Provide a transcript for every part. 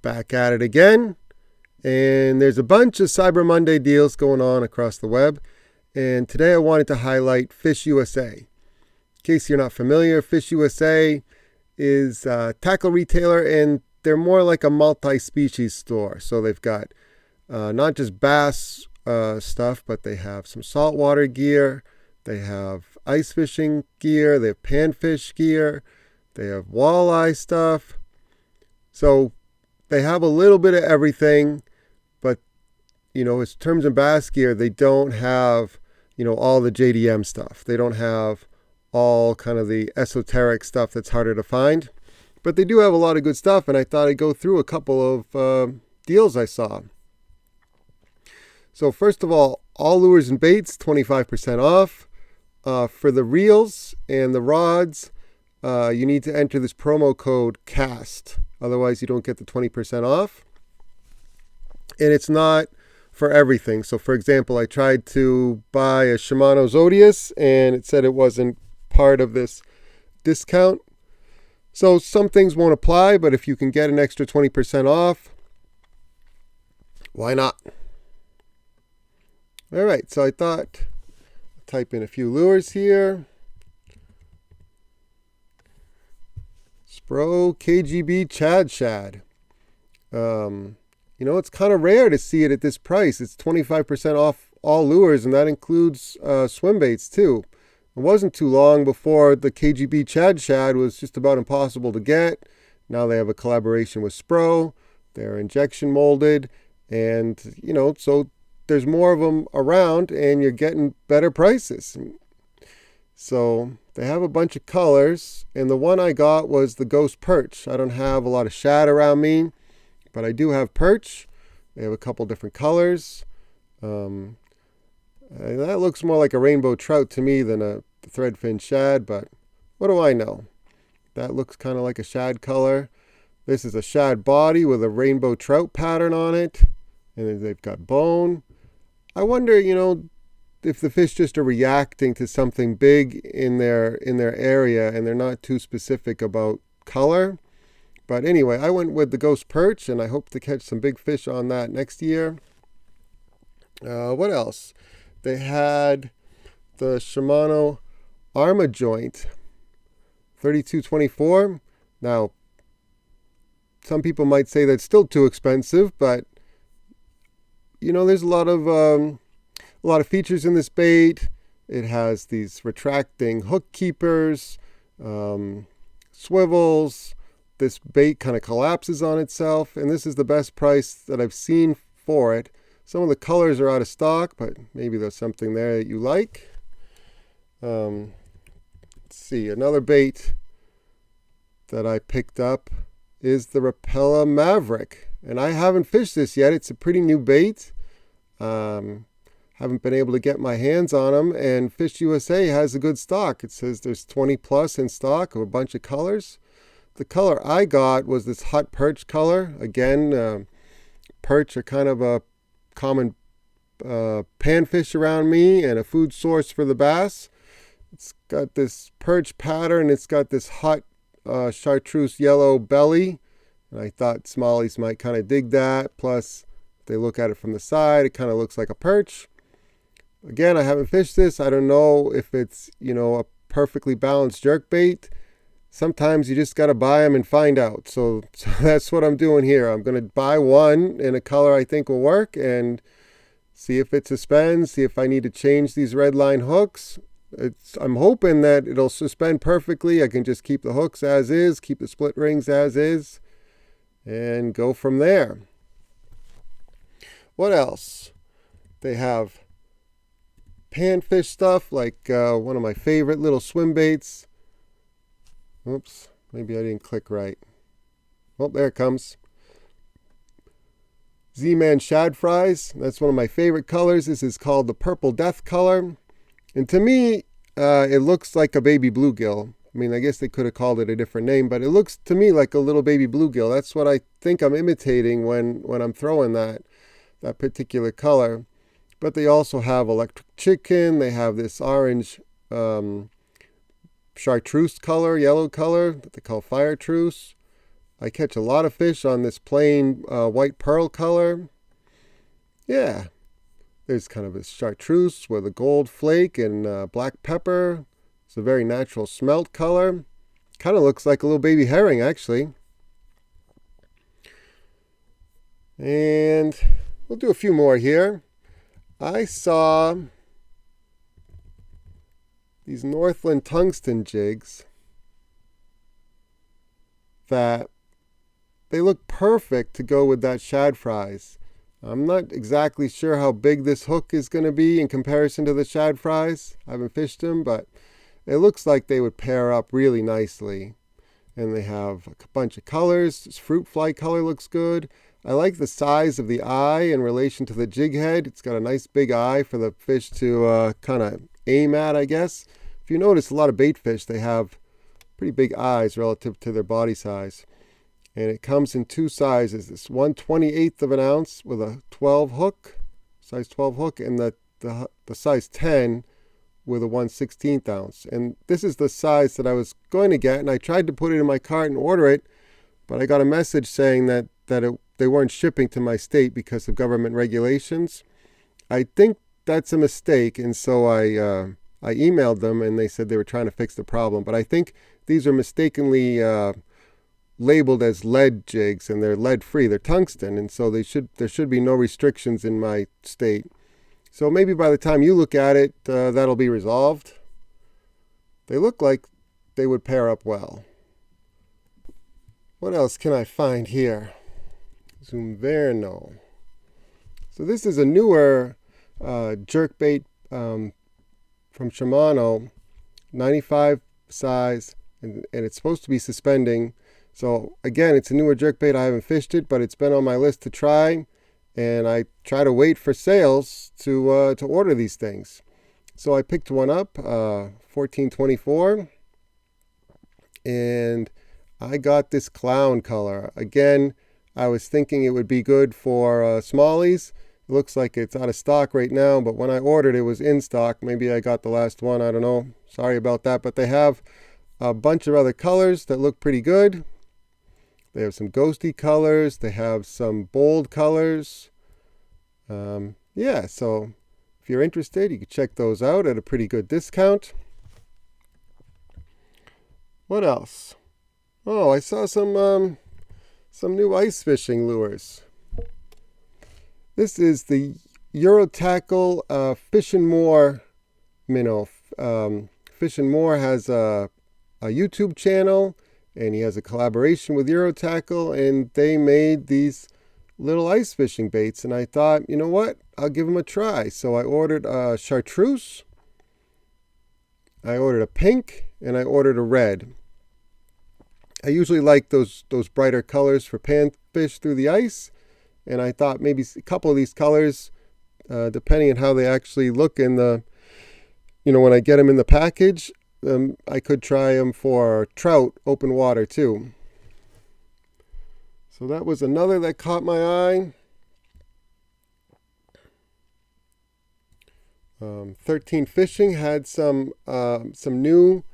Back at it again, and there's a bunch of Cyber Monday deals going on across the web, and today I wanted to highlight FishUSA. In case you're not familiar, FishUSA is a tackle retailer, and they're more like a multi-species store. So they've got not just bass stuff, but they have some saltwater gear, they have ice fishing gear, they have panfish gear, they have walleye stuff. So they have a little bit of everything, but, as terms of bass gear, they don't have, all the JDM stuff. They don't have all kind of the esoteric stuff that's harder to find. But they do have a lot of good stuff, and I thought I'd go through a couple of deals I saw. So first of all lures and baits, 25% off. For the reels and the rods, you need to enter this promo code CAST. Otherwise, you don't get the 20% off. And it's not for everything. So, for example, I tried to buy a Shimano Zodius, and it said it wasn't part of this discount. So, some things won't apply, but if you can get an extra 20% off, why not? All right, so I thought, I'll type in a few lures here. Bro, KGB Chad Shad. It's kind of rare to see it at this price. It's 25% off all lures, and that includes swim baits too. It wasn't too long before the KGB Chad Shad was just about impossible to get. Now they have a collaboration with Spro. They're injection molded, and so there's more of them around, and you're getting better prices. So they have a bunch of colors, and the one I got was the Ghost Perch. I don't have a lot of shad around me, but I do have perch. They have a couple different colors. And that looks more like a rainbow trout to me than a threadfin shad, but what do I know? That looks kind of like a shad color. This is a shad body with a rainbow trout pattern on it, and then they've got bone. I wonder, if the fish just are reacting to something big in their area and they're not too specific about color. But anyway, I went with the Ghost Perch, and I hope to catch some big fish on that next year. What else? They had the Shimano Arma joint, 3224. Now, some people might say that's still too expensive, but there's a lot of features in this bait. It has these retracting hook keepers, swivels. This bait kind of collapses on itself, and this is the best price that I've seen for it. Some of the colors are out of stock, but maybe there's something there that you like. Let's see, another bait that I picked up is the Repella Maverick, and I haven't fished this yet. It's a pretty new bait. Haven't been able to get my hands on them, and FishUSA has a good stock. It says there's 20 plus in stock of a bunch of colors. The color I got was this hot perch color. Again, perch are kind of a common panfish around me and a food source for the bass. It's got this perch pattern. It's got this hot chartreuse yellow belly, and I thought smallies might kind of dig that. Plus, if they look at it from the side, it kind of looks like a perch. Again, I haven't fished this. I don't know if it's, a perfectly balanced jerkbait. Sometimes you just got to buy them and find out. So that's what I'm doing here. I'm going to buy one in a color I think will work and see if it suspends, see if I need to change these red line hooks. I'm hoping that it'll suspend perfectly. I can just keep the hooks as is, keep the split rings as is, and go from there. What else? They have panfish stuff, like one of my favorite little swim baits. Oops, maybe I didn't click right. Oh, there it comes. Zman shad fries. That's one of my favorite colors. This is called the Purple Death color. And to me, it looks like a baby bluegill. I mean, I guess they could have called it a different name, but it looks to me like a little baby bluegill. That's what I think I'm imitating when I'm throwing that particular color. But they also have electric chicken. They have this orange chartreuse color, yellow color that they call fire truce. I catch a lot of fish on this plain white pearl color. Yeah, there's kind of a chartreuse with a gold flake and black pepper. It's a very natural smelt color. Kind of looks like a little baby herring, actually. And we'll do a few more here. I saw these Northland tungsten jigs that they look perfect to go with that shad fries. I'm not exactly sure how big this hook is going to be in comparison to the shad fries. I haven't fished them, but it looks like they would pair up really nicely. And they have a bunch of colors. This fruit fly color looks good. I like the size of the eye in relation to the jig head. It's got a nice big eye for the fish to kind of aim at, I guess. If you notice, a lot of bait fish, they have pretty big eyes relative to their body size. And it comes in two sizes. This 1/28 of an ounce with a 12 hook, size 12 hook, and the size 10 with a 1/16 ounce. And this is the size that I was going to get, and I tried to put it in my cart and order it, but I got a message saying that they weren't shipping to my state because of government regulations. I think that's a mistake, and so I emailed them, and they said they were trying to fix the problem. But I think these are mistakenly labeled as lead jigs, and they're lead free. They're tungsten, and so there should be no restrictions in my state. So maybe by the time you look at it, that'll be resolved. They look like they would pair up well. What else can I find here? Zman. So this is a newer jerkbait from Shimano, 95 size, and it's supposed to be suspending. So again, it's a newer jerkbait. I haven't fished it, but it's been on my list to try, and I try to wait for sales to order these things. So I picked one up, $14.24, and I got this clown color. Again, I was thinking it would be good for smallies. It looks like it's out of stock right now, but when I ordered it was in stock. Maybe I got the last one, I don't know. Sorry about that, but they have a bunch of other colors that look pretty good. They have some ghosty colors. They have some bold colors. Yeah, so if you're interested, you can check those out at a pretty good discount. What else? Oh, I saw some new ice fishing lures. This is the Eurotackle Fish and More minnow. Fish and More has a YouTube channel, and he has a collaboration with Eurotackle, and they made these little ice fishing baits, and I thought, you know what, I'll give them a try. So I ordered a chartreuse, I ordered a pink, and I ordered a red. I usually like those brighter colors for panfish through the ice, and I thought maybe a couple of these colors, depending on how they actually look in the, when I get them in the package, I could try them for trout open water too. So that was another that caught my eye. 13 Fishing had some new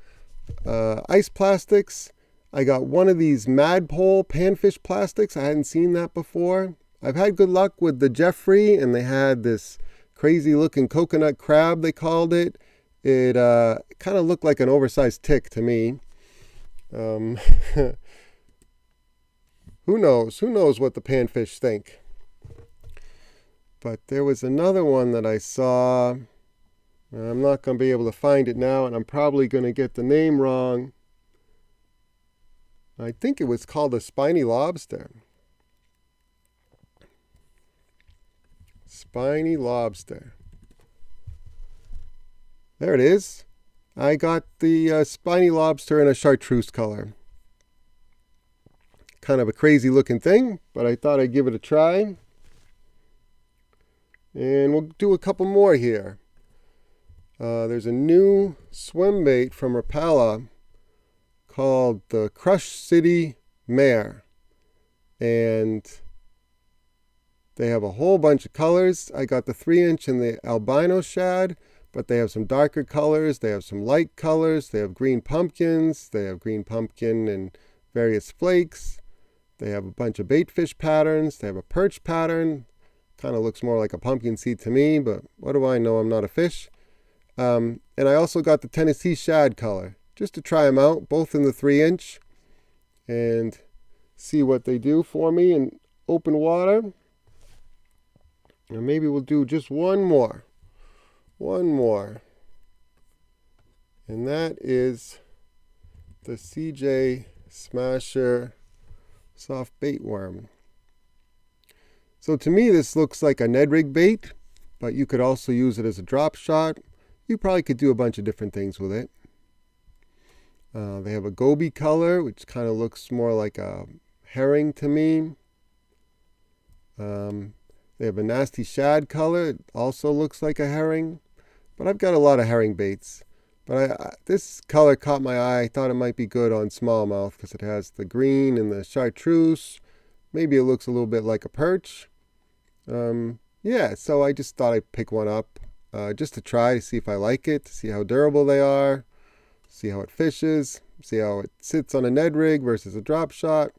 ice plastics. I got one of these Madpole panfish plastics. I hadn't seen that before. I've had good luck with the Jeffrey, and they had this crazy looking coconut crab, they called it. It kind of looked like an oversized tick to me. Who knows? Who knows what the panfish think? But there was another one that I saw. I'm not going to be able to find it now, and I'm probably going to get the name wrong. I think it was called a spiny lobster. Spiny lobster. There it is. I got the spiny lobster in a chartreuse color. Kind of a crazy looking thing, but I thought I'd give it a try. And we'll do a couple more here. There's a new swim bait from Repella called the Crush City Mare, and they have a whole bunch of colors. I got the 3-inch and the albino shad, but they have some darker colors, they have some light colors, they have green pumpkins, they have green pumpkin and various flakes. They have a bunch of bait fish patterns. They have a perch pattern. Kind of looks more like a pumpkin seed to me, but what do I know? I'm not a fish. And I also got the Tennessee shad color, just to try them out, both in the 3-inch, and see what they do for me in open water. And maybe we'll do just one more. And that is the CJ Smasher soft bait worm. So to me this looks like a Ned rig bait, but you could also use it as a drop shot. You probably could do a bunch of different things with it. They have a goby color, which kind of looks more like a herring to me. They have a nasty shad color. It also looks like a herring. But I've got a lot of herring baits. But this color caught my eye. I thought it might be good on smallmouth because it has the green and the chartreuse. Maybe it looks a little bit like a perch. Yeah, so I just thought I'd pick one up just to try to see if I like it, to see how durable they are, see how it fishes, see how it sits on a Ned rig versus a drop shot.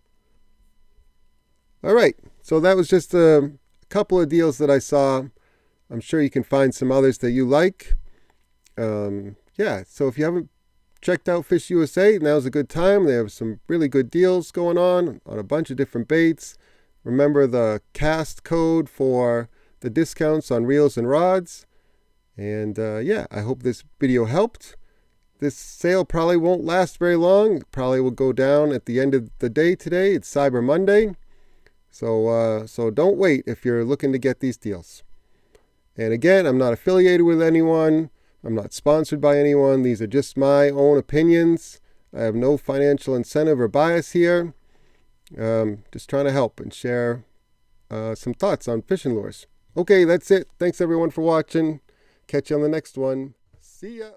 All right, so that was just a couple of deals that I saw. I'm sure you can find some others that you like. Yeah, so if you haven't checked out FishUSA, now's a good time. They have some really good deals going on a bunch of different baits. Remember the cast code for the discounts on reels and rods. And yeah, I hope this video helped. This sale probably won't last very long. It probably will go down at the end of the day today. It's Cyber Monday. So don't wait if you're looking to get these deals. And again, I'm not affiliated with anyone. I'm not sponsored by anyone. These are just my own opinions. I have no financial incentive or bias here. Just trying to help and share some thoughts on fishing lures. Okay, that's it. Thanks everyone for watching. Catch you on the next one. See ya.